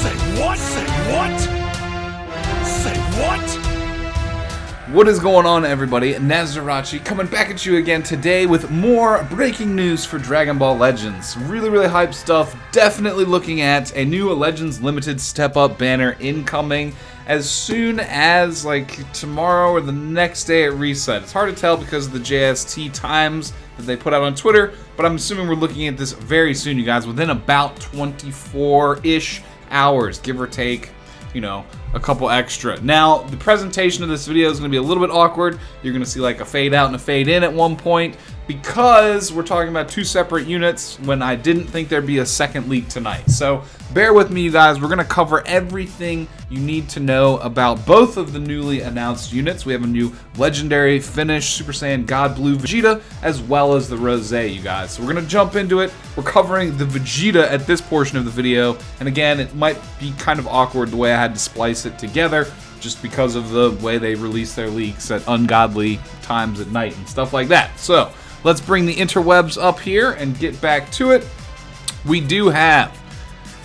Say what? Say what? Say what? What is going on, everybody? Nasdorachi coming back at you again today with more breaking news for Dragon Ball Legends. Really hype stuff. Definitely looking at a new Legends Limited Step Up banner incoming as soon as like tomorrow or the next day at reset. It's hard to tell because of the JST times that they put out on Twitter, but I'm assuming we're looking at this very soon, you guys, within about 24-ish hours, give or take, you know, a couple extra. Now, the presentation of this video is going to be a little bit awkward. You're going to see like a fade out and a fade in at one point because we're talking about two separate units when I didn't think there'd be a second leak tonight. So bear with me, you guys. We're going to cover everything you need to know about both of the newly announced units. We have a new legendary Finish Super Saiyan God Blue Vegeta as well as the Rosé, you guys. So we're going to jump into it. We're covering the Vegeta at this portion of the video. And again, it might be kind of awkward the way I had to splice it together just because of the way they release their leaks at ungodly times at night and stuff like that. So let's bring the interwebs up here and get back to it. We do have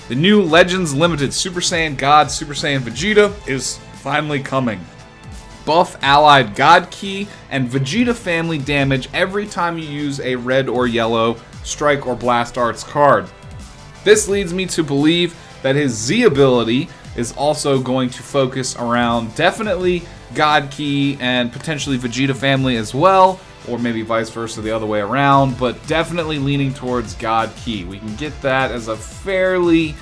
the new Legends Limited Super Saiyan God Super Saiyan Vegeta is finally coming. Buff allied God Ki and Vegeta family damage every time you use a red or yellow Strike or Blast Arts card. This leads me to believe that his Z ability is also going to focus around definitely God Ki and potentially Vegeta family as well, or maybe vice versa the other way around, but definitely leaning towards God Ki. We can get that as a fairly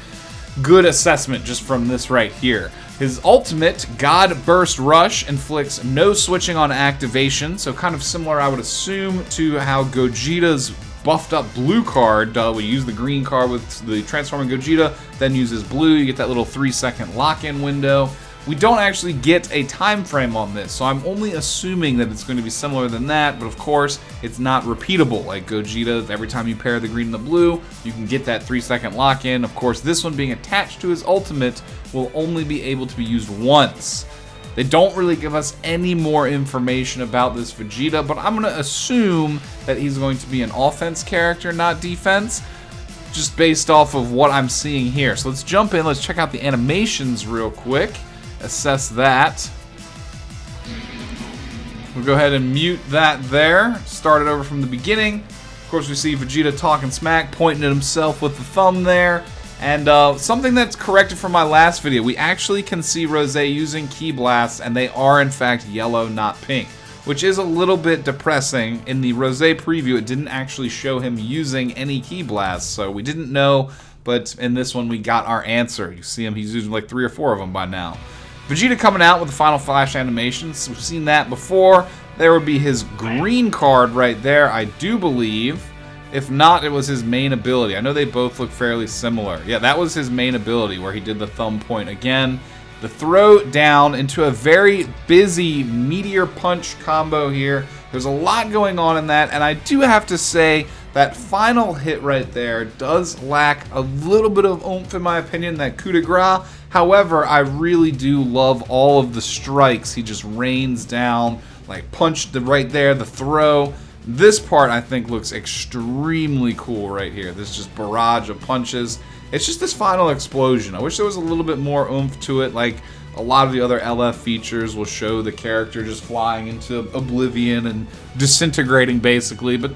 good assessment just from this right here. His ultimate, God Burst Rush, inflicts no switching on activation, so kind of similar, I would assume, to how Gogeta's buffed up blue card. We use the green card with the transforming Gogeta, then uses blue. You get that little 3-second lock-in window. We don't actually get a time frame on this, so I'm only assuming that it's going to be similar than that, but of course, it's not repeatable. Like Gogeta, every time you pair the green and the blue, you can get that 3-second lock-in. Of course, this one being attached to his ultimate will only be able to be used once. They don't really give us any more information about this Vegeta, but I'm going to assume that he's going to be an offense character, not defense, just based off of what I'm seeing here. So let's jump in, let's check out the animations real quick, assess that. We'll go ahead and mute that there, start it over from the beginning. Of course, we see Vegeta talking smack, pointing at himself with the thumb there. And something that's corrected from my last video, we actually can see Rosé using Ki Blasts, and they are in fact yellow, not pink, which is a little bit depressing. In the Rosé preview, it didn't actually show him using any Ki Blasts, so we didn't know, but in this one we got our answer. You see him, he's using like 3 or 4 of them by now. Vegeta coming out with the Final Flash animations, we've seen that before. There would be his green card right there, I do believe. If not, it was his main ability. I know they both look fairly similar. Yeah, that was his main ability where he did the thumb point again. The throw down into a very busy Meteor Punch combo here. There's a lot going on in that, and I do have to say that final hit right there does lack a little bit of oomph in my opinion, that coup de grace. However, I really do love all of the strikes. He just rains down, like punched right there, the throw. This part, I think, looks extremely cool right here. This just barrage of punches. It's just this final explosion. I wish there was a little bit more oomph to it. Like, a lot of the other LF features will show the character just flying into oblivion and disintegrating, basically. But,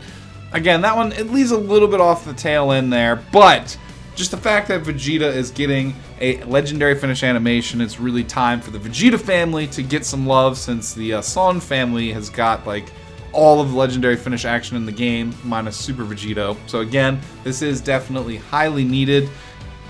again, that one, it leaves a little bit off the tail end there. But just the fact that Vegeta is getting a legendary finish animation, it's really time for the Vegeta family to get some love, since the Son family has got, like, all of the legendary finish action in the game, minus Super Vegito. So again, this is definitely highly needed.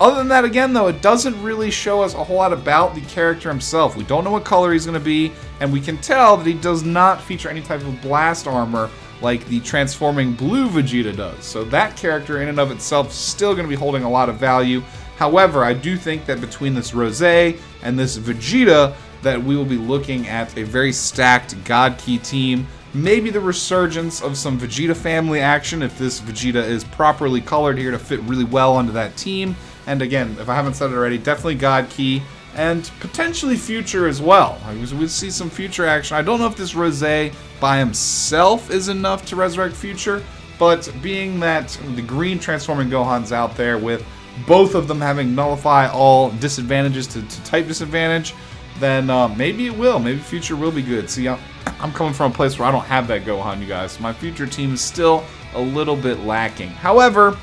Other than that, again, though, it doesn't really show us a whole lot about the character himself. We don't know what color he's going to be, and we can tell that he does not feature any type of blast armor like the transforming blue Vegeta does. So that character in and of itself is still going to be holding a lot of value. However, I do think that between this Rosé and this Vegeta, that we will be looking at a very stacked God Ki team. Maybe the resurgence of some Vegeta family action if this Vegeta is properly colored here to fit really well onto that team. And again, if I haven't said it already, definitely God Ki and potentially Future as well. We'll see some Future action. I don't know if this Rosé by himself is enough to resurrect Future, but being that the green transforming Gohan's out there with both of them having nullify all disadvantages to type disadvantage, then maybe it will. Maybe future will be good. See, I'm coming from a place where I don't have that Gohan, you guys. My future team is still a little bit lacking. However,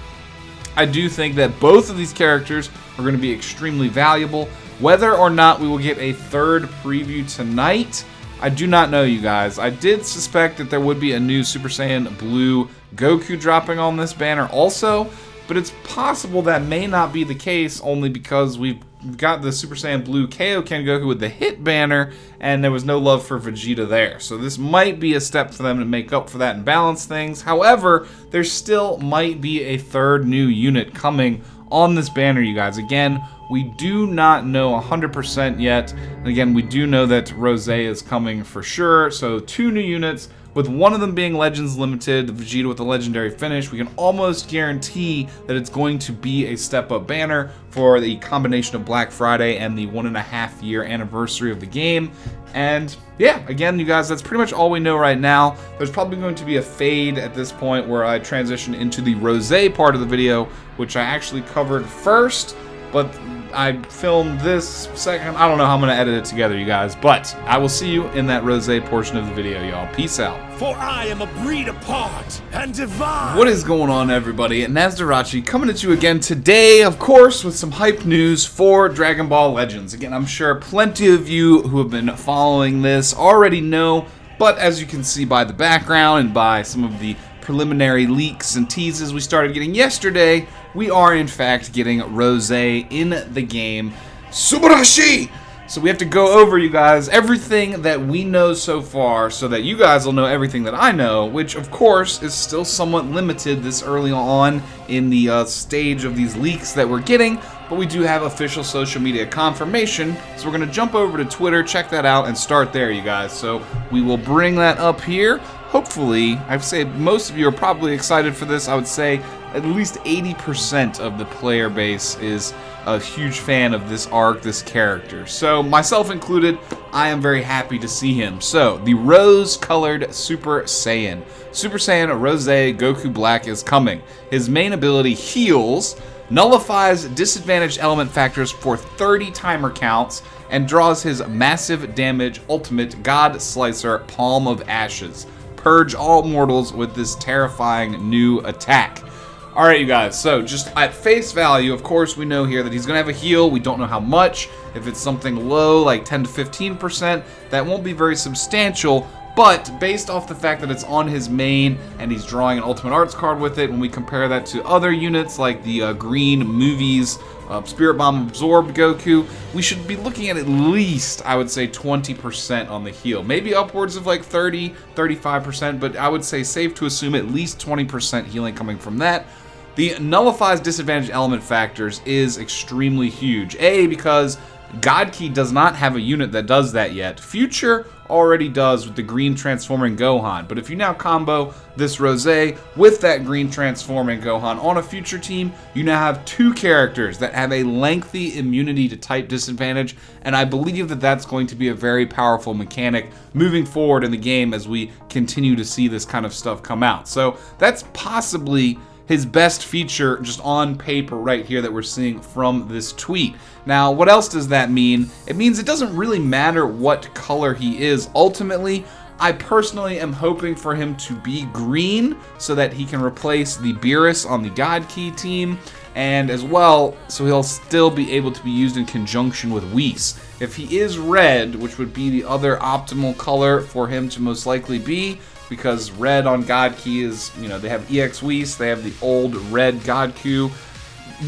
I do think that both of these characters are going to be extremely valuable. Whether or not we will get a third preview tonight, I do not know, you guys. I did suspect that there would be a new Super Saiyan Blue Goku dropping on this banner also, but it's possible that may not be the case only because we've got the Super Saiyan Blue Kaioken Goku with the hit banner, and there was no love for Vegeta there. So this might be a step for them to make up for that and balance things. However, there still might be a third new unit coming on this banner, you guys. Again, we do not know 100% yet. And again, we do know that Rose is coming for sure. So 2 new units, with one of them being Legends Limited, Vegeta with a legendary finish. We can almost guarantee that it's going to be a step-up banner for the combination of Black Friday and the 1.5 year anniversary of the game. And yeah, again, you guys, that's pretty much all we know right now. There's probably going to be a fade at this point where I transition into the Rose part of the video, which I actually covered first, but I filmed this second. I don't know how I'm going to edit it together, you guys, but I will see you in that Rose portion of the video, y'all. Peace out. For I am a breed apart and divine. What is going on, everybody? Nasdorachi coming at you again today, of course, with some hype news for Dragon Ball Legends. Again, I'm sure plenty of you who have been following this already know, but as you can see by the background and by some of the preliminary leaks and teases we started getting yesterday, we are in fact getting Rose in the game. Subarashii! So we have to go over, you guys, everything that we know so far so that you guys will know everything that I know, which of course is still somewhat limited this early on in the stage of these leaks that we're getting, but we do have official social media confirmation, so we're going to jump over to Twitter, check that out, and start there, you guys. So we will bring that up here. Hopefully, I'd say most of you are probably excited for this. I would say at least 80% of the player base is a huge fan of this arc, this character. So, myself included, I am very happy to see him. So, the rose-colored Super Saiyan. Super Saiyan Rose Goku Black is coming. His main ability heals, nullifies disadvantaged element factors for 30 timer counts, and draws his massive damage ultimate God Slicer Palm of Ashes. Purge all mortals with this terrifying new attack. Alright, you guys, so just at face value, of course, we know here that he's going to have a heal. We don't know how much. If it's something low, like 10 to 15%, that won't be very substantial. But based off the fact that it's on his main and he's drawing an Ultimate Arts card with it, when we compare that to other units like the Green Movies Spirit Bomb Absorbed Goku, we should be looking at least, I would say, 20% on the heal. Maybe upwards of like 30, 35%, but I would say safe to assume at least 20% healing coming from that. The nullifies disadvantaged element factors is extremely huge. A, because God Ki does not have a unit that does that yet. Future already does with the green transforming Gohan. But if you now combo this Rose with that green transforming Gohan on a future team, you now have 2 characters that have a lengthy immunity to type disadvantage, and I believe that that's going to be a very powerful mechanic moving forward in the game as we continue to see this kind of stuff come out. So that's possibly his best feature just on paper right here that we're seeing from this tweet. Now, what else does that mean? It means it doesn't really matter what color he is. Ultimately, I personally am hoping for him to be green so that he can replace the Beerus on the God Ki team, and as well, so he'll still be able to be used in conjunction with Whis. If he is red, which would be the other optimal color for him to most likely be, because red on God Ki is, you know, they have EX Whis, they have the old red God Q.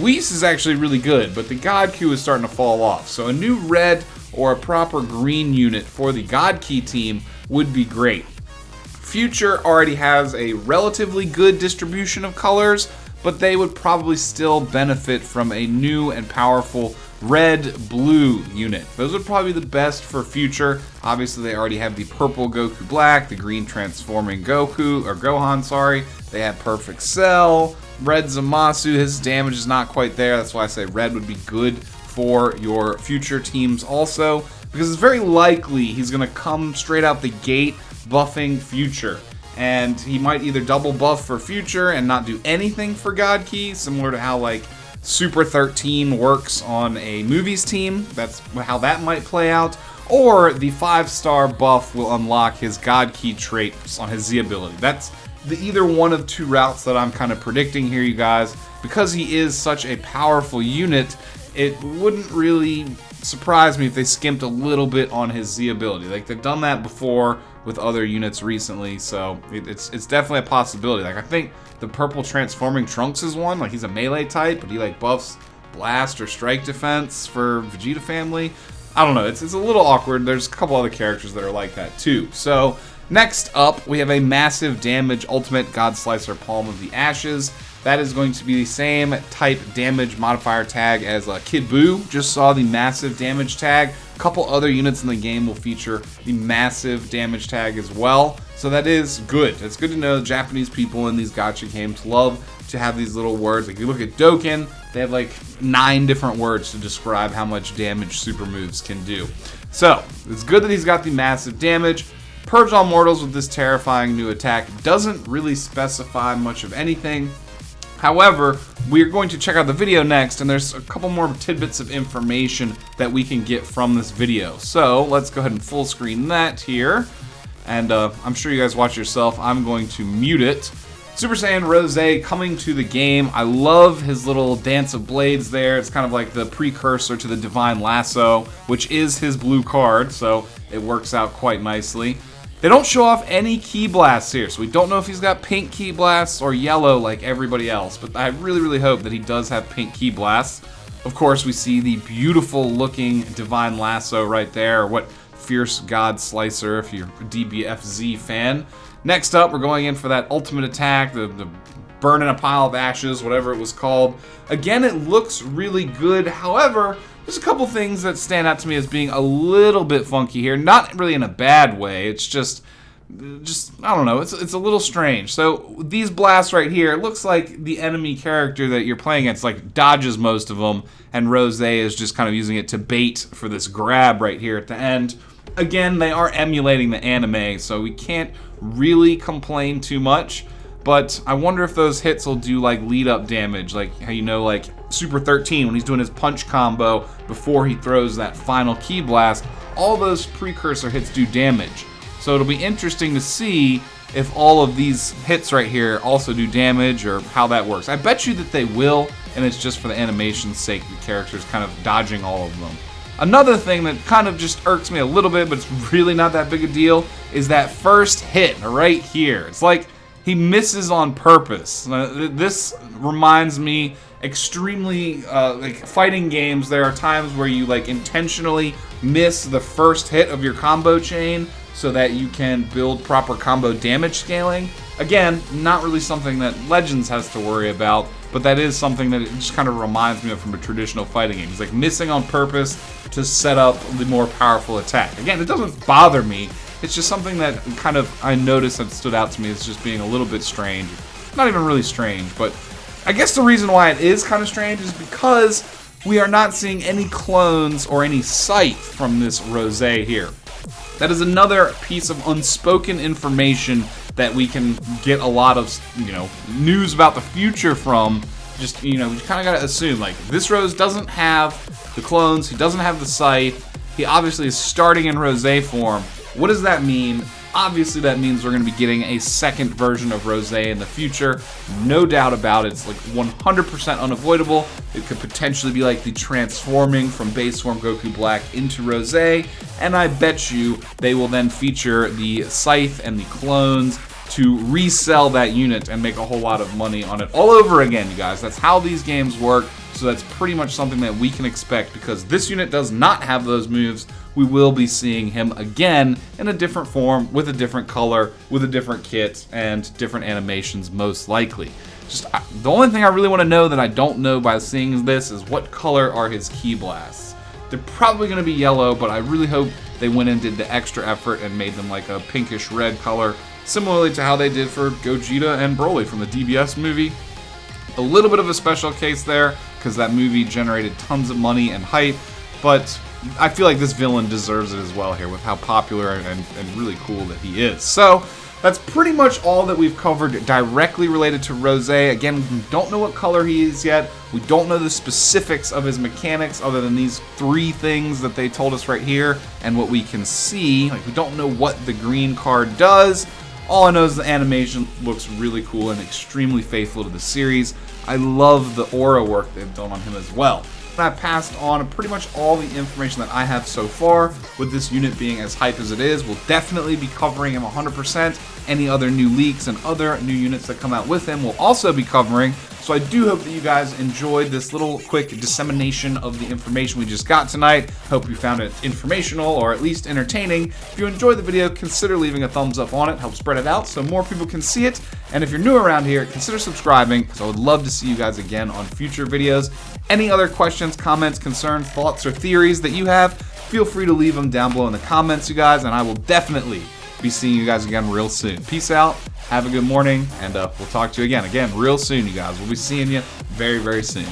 Whis is actually really good, but the God Q is starting to fall off. So a new red or a proper green unit for the God Ki team would be great. Future already has a relatively good distribution of colors, but they would probably still benefit from a new and powerful red-blue unit. Those would probably be the best for Future. Obviously, they already have the purple Goku Black, the green transforming Goku, or Gohan, sorry. They have Perfect Cell, red Zamasu. His damage is not quite there. That's why I say red would be good for your Future teams also, because it's very likely he's going to come straight out the gate buffing Future. And he might either double buff for Future and not do anything for God Ki, similar to how, like, Super 13 works on a movies team. That's how that might play out. Or the 5-star buff will unlock his God Key traits on his Z ability. That's either one of two routes that I'm kind of predicting here, you guys. Because he is such a powerful unit, it wouldn't really surprise me if they skimped a little bit on his Z ability. Like, they've done that before with other units recently, so it's definitely a possibility. Like, I think the purple transforming Trunks is one. Like, he's a melee type, but he like buffs blast or strike defense for Vegeta family. I don't know, it's a little awkward. There's a couple other characters that are like that too. So next up, we have a massive damage ultimate God Slicer Palm of the Ashes. That is going to be the same type damage modifier tag as Kid Buu. Just saw the massive damage tag. A couple other units in the game will feature the massive damage tag as well. So that is good. It's good to know Japanese people in these gacha games love to have these little words. Like, if you look at Dokkan, they have like 9 different words to describe how much damage super moves can do. So it's good that he's got the massive damage. Purge all mortals with this terrifying new attack doesn't really specify much of anything. However, we're going to check out the video next, and there's a couple more tidbits of information that we can get from this video. So let's go ahead and full screen that here. And I'm sure you guys watch yourself. I'm going to mute it. Super Saiyan Rose coming to the game. I love his little dance of blades there. It's kind of like the precursor to the Divine Lasso, which is his blue card, so it works out quite nicely. They don't show off any Ki Blasts here, so we don't know if he's got pink Ki Blasts or yellow like everybody else, but I really hope that he does have pink Ki Blasts. Of course, we see the beautiful looking Divine Lasso right there, or what Fierce God Slicer if you're a DBFZ fan. Next up, we're going in for that ultimate attack, the burn in a pile of ashes, whatever it was called. Again, it looks really good. However, there's a couple things that stand out to me as being a little bit funky here. Not really in a bad way. It's just I don't know. It's a little strange. So these blasts right here, it looks like the enemy character that you're playing against like dodges most of them, and Rose is just kind of using it to bait for this grab right here at the end. Again, they are emulating the anime, so we can't really complain too much. But I wonder if those hits will do like lead up damage, like how you know like Super 13 when he's doing his punch combo before he throws that final Ki Blast. All those precursor hits do damage. So it'll be interesting to see if all of these hits right here also do damage or how that works. I bet you that they will, and it's just for the animation's sake, the character's kind of dodging all of them. Another thing that kind of just irks me a little bit, but it's really not that big a deal, is that first hit right here. It's like he misses on purpose. This reminds me extremely like fighting games. There are times where you like intentionally miss the first hit of your combo chain so that you can build proper combo damage scaling. Again, not really something that Legends has to worry about, but that is something that it just kind of reminds me of from a traditional fighting game. It's like missing on purpose to set up the more powerful attack. Again, it doesn't bother me. It's just something that kind of I noticed that stood out to me as just being a little bit strange. Not even really strange, but I guess the reason why it is kind of strange is because we are not seeing any clones or any sight from this Rose here. That is another piece of unspoken information that we can get a lot of, news about the future from. Just, we kind of gotta assume, like, this Rose doesn't have the clones, he doesn't have the sight, he obviously is starting in Rose form. What does that mean? Obviously that means we're going to be getting a second version of Rose in the future. No doubt about it. It's like 100% unavoidable. It could potentially be like the transforming from base form Goku Black into Rose. And I bet you they will then feature the Scythe and the clones to resell that unit and make a whole lot of money on it all over again, you guys. That's how these games work. So that's pretty much something that we can expect because this unit does not have those moves. We will be seeing him again in a different form, with a different color, with a different kit, and different animations most likely. The only thing I really want to know that I don't know by seeing this is what color are his Ki Blasts. They're probably going to be yellow, but I really hope they went and did the extra effort and made them like a pinkish red color, similarly to how they did for Gogeta and Broly from the DBS movie. A little bit of a special case there, because that movie generated tons of money and hype, but I feel like this villain deserves it as well here with how popular and really cool that he is. So that's pretty much all that we've covered directly related to Rose. Again, we don't know what color he is yet. We don't know the specifics of his mechanics other than these 3 things that they told us right here and what we can see. Like, we don't know what the green card does. All I know is the animation looks really cool and extremely faithful to the series. I love the aura work they've done on him as well. I passed on pretty much all the information that I have so far. With this unit being as hype as it is, we'll definitely be covering him 100%. Any other new leaks and other new units that come out with him we'll also be covering. So I do hope that you guys enjoyed this little quick dissemination of the information we just got tonight. Hope you found it informational or at least entertaining. If you enjoyed the video, consider leaving a thumbs up on it. Help spread it out so more people can see it. And if you're new around here, consider subscribing because I would love to see you guys again on future videos. Any other questions, comments, concerns, thoughts, or theories that you have, feel free to leave them down below in the comments, you guys, and I will definitely be seeing you guys again real soon. Peace out, have a good morning, and we'll talk to you again real soon, you guys. We'll be seeing you very, very soon.